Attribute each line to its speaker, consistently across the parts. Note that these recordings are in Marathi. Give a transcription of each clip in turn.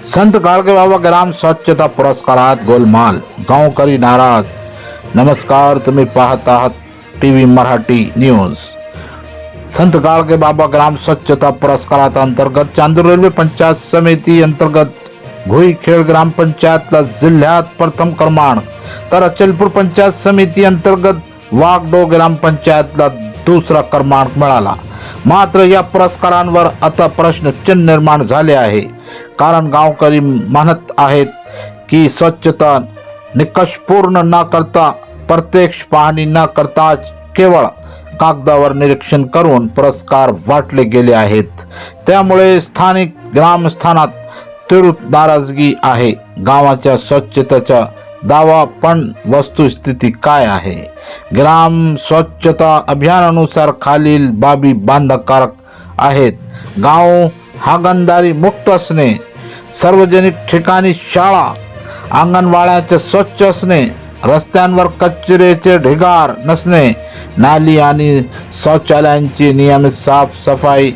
Speaker 1: संत गाडगेबाबा ग्राम स्वच्छता पुरस्कारात गोलमाल, गावकरी नाराज. नमस्कार, तुम्ही पाहत आहात टीव्ही मराठी न्यूज. संत गाडगेबाबा ग्राम स्वच्छता पुरस्कारात अंतर्गत चांदूर रेल्वे पंचायत समिती अंतर्गत घोईखेड ग्रामपंचायतला जिल्ह्यात प्रथम क्रमांक, तर अचलपूर पंचायत समिती अंतर्गत वाघडो ग्रामपंचायतला दुसरा क्रमांक मिळाला. मात्र या पुरस्कारांवर आता प्रश्नचिन्ह निर्माण झाले आहे. कारण गावकरी म्हणत आहेत की स्वच्छता निकष पूर्ण न करता, प्रत्यक्ष पाहणी न करता केवळ कागदावर निरीक्षण करून पुरस्कार वाटले गेले आहेत. त्यामुळे स्थानिक ग्रामस्थानात तीव्र नाराजगी आहे. गावाच्या स्वच्छतेचा दावा, पण वस्तुस्थिती काय आहे? ग्राम स्वच्छता अभियानानुसार खालील बाबी बंधनकारक आहेत. गाव हागणदारी मुक्त असणे, सार्वजनिक ठिकाणी शाळा अंगणवाड्याचे स्वच्छ असणे, रस्त्यांवर कचऱ्याचे ढिगार नसणे, नाली आणि शौचालयांची नियमित साफसफाई,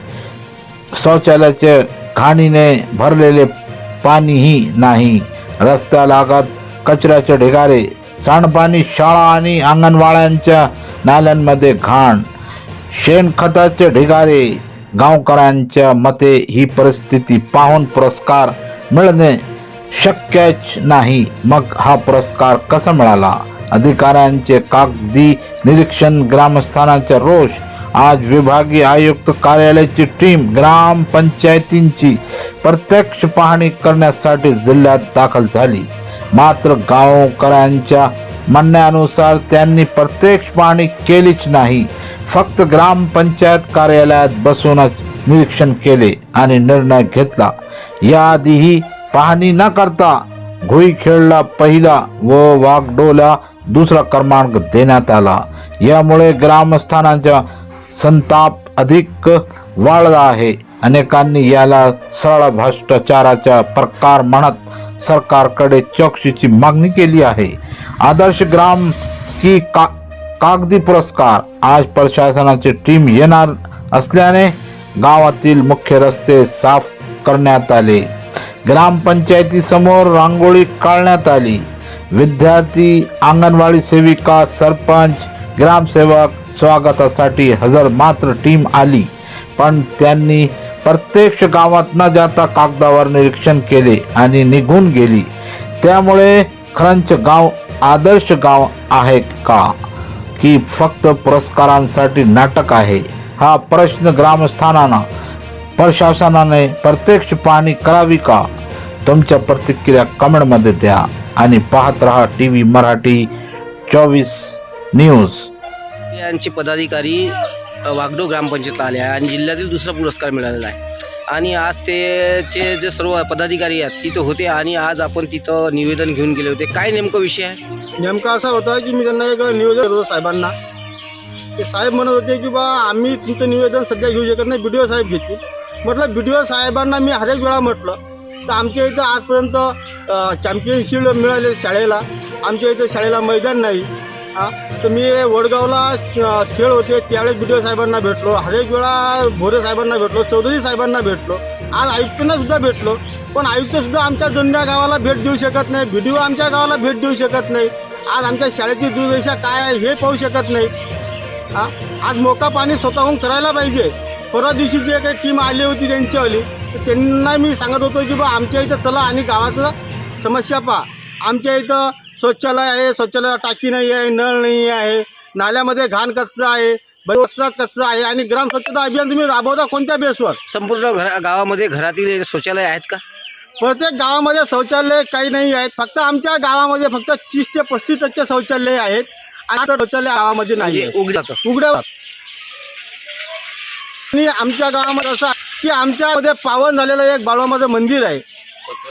Speaker 1: शौचालयाचे घाणीने भरलेले पाणीही नाही, रस्त्यालगत कचऱ्याचे ढिगारे, सांडपाणी, शाळा आणि अंगणवाड्यांच्या नाल्यांमध्ये घाण, शेणखताचे ढिगारे. गावकऱ्यांच्या मते ही परिस्थिती पाहून पुरस्कार मिळणे शक्यच नाही. मग हा पुरस्कार कसा मिळाला? अधिकाऱ्यांचे कागदी निरीक्षण, ग्रामस्थांचा रोष. आज विभागीय आयुक्त कार्यालयाची टीम ग्रामपंचायतींची प्रत्यक्ष पाहणी करण्यासाठी जिल्ह्यात दाखल झाली. मात्र गावकऱ्यांच्या म्हणण्यानुसार त्यांनी प्रत्यक्ष पाहणी केलीच नाही. फक्त ग्रामपंचायत कार्यालयात बसूनच निरीक्षण केले आणि निर्णय घेतला. याआधीही पाहणी न करता घोईखेडला पहिला व वाघडोला दुसरा क्रमांक देण्यात आला. यामुळे ग्रामस्थांचा संताप अधिक वाढला आहे. अनेकांनी याला सरळ भ्रष्टाचाराचा प्रकार म्हणत सरकारकडे चौकशीची मागणी केली आहे. आदर्श ग्राम की कागदी पुरस्कार. आज प्रशासनाची टीम येणार असल्याने गावातील मुख्य रस्ते साफ करण्यात आले. ग्रामपंचायती समोर रांगोळी काढण्यात आली. विद्यार्थी, अंगणवाडी सेविका, सरपंच, ग्रामसेवक स्वागतासाठी हजर. मात्र टीम आली, पण त्यांनी प्रत्यक्ष गावात न जाता कागदावर निरीक्षण केले आणि निघून गेली. त्यामुळे खरंच गाव आदर्श गाव आहे का, की फक्त पुरस्कारांसाठी नाटक आहे? हा प्रश्न ग्रामस्थांना प्रशासनाने प्रत्यक्ष पाहणी करावी का? तुमच्या प्रतिक्रिया कमेंटमध्ये द्या आणि पाहत रहा टीव्ही मराठी 24 न्यूज.
Speaker 2: यांचे पदाधिकारी वाघडो ग्रामपंचायतला आले आहे आणि जिल्ह्यातील दुसरा पुरस्कार मिळालेला आहे. आणि आज ते जे सर्व पदाधिकारी आहेत तिथं होते आणि आज आपण तिथं निवेदन घेऊन गेले होते. काय नेमकं विषय आहे?
Speaker 3: नेमका असा होता की मी त्यांना एक निवेदन करतो साहेबांना. ते साहेब म्हणत होते की बा आम्ही तुमचं निवेदन सध्या घेऊ शकत नाही, BDO साहेब घेतील. म्हटलं BDO साहेबांना मी हर एक वेळा म्हटलं तर आमच्या इथं आजपर्यंत चॅम्पियनशिप मिळाले शाळेला, आमच्या इथं शाळेला मैदान नाही. तर मी वडगावला खेळ होते त्यावेळेस BDO साहेबांना भेटलो, हर एक वेळा भोरे साहेबांना भेटलो, चौधरी साहेबांना भेटलो, आज आयुक्तांना सुद्धा भेटलो. पण आयुक्तसुद्धा आमच्या जुन्या गावाला भेट देऊ शकत नाही, BDO आमच्या गावाला भेट देऊ शकत नाही. आज आमच्या शाळेची दुर्दशा काय आहे हे पाहू शकत नाही. आज मोका पाणी स्वतःहून करायला पाहिजे. परवा दिवशी जे काही टीम आली होती त्यांच्यावाली, तर त्यांना मी सांगत होतो की बा आमच्या इथं चला आणि गावाचं समस्या पहा. आमच्या इथं शौचालय आहे, शौचालयाला टाकी नाही आहे, नळ नाही आहे, नाल्यामध्ये घाण कचरा आहे, बराच कचरा आहे. आणि ग्राम स्वच्छता अभियान तुम्ही राबवता कोणत्या बेसवर?
Speaker 2: संपूर्ण गावामध्ये घरातील शौचालय आहेत का?
Speaker 3: प्रत्येक गावामध्ये शौचालय काही नाही आहेत. फक्त आमच्या गावामध्ये फक्त 30 ते 35% शौचालय आहेत आणि शौचालय गावामध्ये नाही, उघड्या. आणि आमच्या गावामध्ये असं की आमच्यामध्ये पावन झालेलं एक बाळवामाचं मंदिर आहे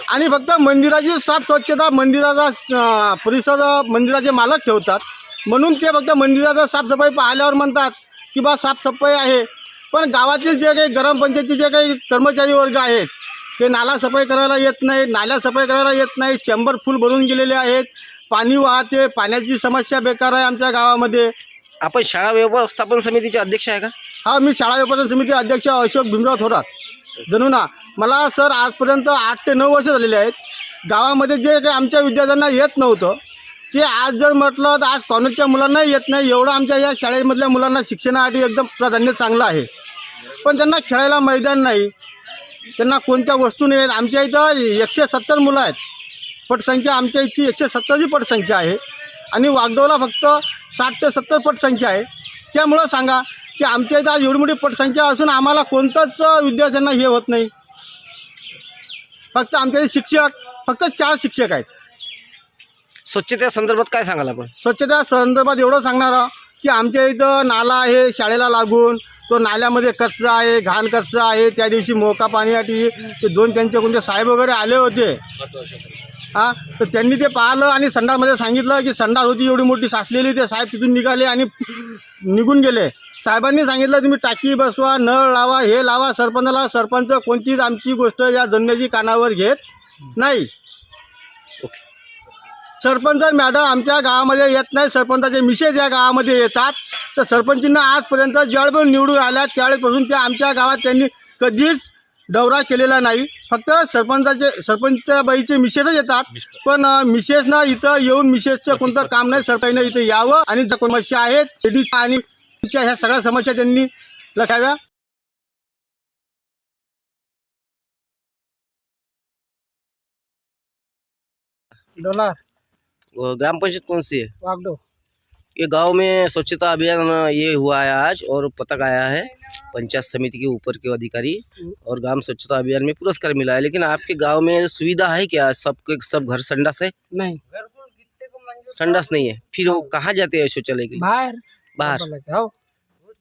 Speaker 3: आणि फक्त मंदिराची साफ स्वच्छता, मंदिराचा परिसर मंदिराचे मालक ठेवतात. म्हणून ते फक्त मंदिराचा साफसफाई पाहिल्यावर म्हणतात की बा साफसफाई आहे. पण गावातील जे काही ग्रामपंचायतीचे जे काही कर्मचारी वर्ग आहेत ते नाला सफाई करायला येत नाही, नाल्या सफाई करायला येत नाही, चेंबर फुल भरून गेलेले आहेत, पाणी वाहते, पाण्याची समस्या बेकार आहे आमच्या गावामध्ये.
Speaker 2: आपण शाळा व्यवस्थापन समितीचे अध्यक्ष आहे का?
Speaker 3: हा, मी शाळा व्यवस्थापन समिती अध्यक्ष अशोक भीमराव थोरात जणू ना. मला सर आजपर्यंत 8 ते 9 वर्ष झालेले आहेत. गावामध्ये जे काही आमच्या विद्यार्थ्यांना येत नव्हतं ते आज जर म्हटलं तर आज कॉलेजच्या मुलांना येत नाही. एवढं आमच्या या शाळेमधल्या मुलांना शिक्षणासाठी एकदम प्राधान्य चांगलं आहे. पण त्यांना खेळायला मैदान नाही, त्यांना कोणत्या वस्तू नाही आहेत. आमच्या इथं 170 मुलं आहेत. पटसंख्या आमच्या इथची 170ची पटसंख्या आहे आणि वागदोला फक्त 60 ते 70 पटसंख्या आहे. त्यामुळं सांगा की आमच्या इथं आज एवढी मोठी पटसंख्या असून आम्हाला कोणताच विद्यार्थ्यांना हे होत नाही. फक्त आमच्या इथे शिक्षक फक्त 4 शिक्षक आहेत.
Speaker 2: स्वच्छतेच्या संदर्भात काय सांगाल आपण?
Speaker 3: स्वच्छता संदर्भात एवढं सांगणार आहोत की आमच्या इथं नाला आहे शाळेला लागून, तो नाल्यामध्ये कचरा आहे, घाण कचरा आहे. त्या दिवशी मोका पाण्यासाठी ते 2 त्यांचे कोणते साहेब वगैरे आले होते हां, तर त्यांनी ते पाहिलं आणि संडासमध्ये सांगितलं की संडास होती एवढी मोठी साचलेली. ते साहेब तिथून निघाले आणि निघून गेले. साहेबांनी सांगितलं तुम्ही टाकी बसवा, नळ लावा, हे लावा सरपंचाला. सरपंच कोणतीच आमची गोष्ट या जन्मेची कानावर घेत नाही. सरपंच मॅडम आमच्या गावामध्ये येत नाही. सरपंचाचे मिसेस या गावामध्ये येतात. तर सरपंचींना आजपर्यंत ज्यावेळेस निवडून आल्या त्यावेळेपासून त्या आमच्या गावात त्यांनी कधीच दौरा केलेला नाही. फक्त सरपंचच्या बाईचे मिसेसच येतात. पण मिसेसनं इथं येऊन मिसेसचं कोणतं काम नाही. सरपंचनं इथं यावं आणि ज्या समस्या आहेत लेडीज आणि ह्या सगळ्या समस्या त्यांनी लक्षाव्या.
Speaker 4: डोला
Speaker 2: ग्राम पंचायत कौन सी है?
Speaker 4: वागडो
Speaker 2: ये गांव में स्वच्छता अभियान ये हुआ है आज और पतक आया है पंचायत समिति के ऊपर के अधिकारी और ग्राम स्वच्छता अभियान में पुरस्कार मिला है. लेकिन आपके गांव में सुविधा है क्या? सब घर संडास है?
Speaker 4: नहीं,
Speaker 2: संडास नहीं है. फिर वो कहाँ जाते हैं शौचालय के लिए? बाहर
Speaker 4: आओ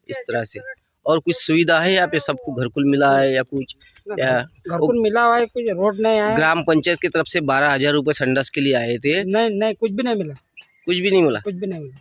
Speaker 2: इस तरह से. और कुछ सुविधा है यहाँ पे? सबको घरकुल मिला है या कुछ? या
Speaker 4: घरकुल मिला हुआ है, कुछ रोड नहीं आया.
Speaker 2: ग्राम पंचायत की तरफ से 12,000 रुपये संडास के लिए आए थे,
Speaker 4: नहीं, कुछ भी नहीं मिला,
Speaker 2: कुछ भी नहीं मिला.
Speaker 4: कुछ भी नहीं मिला.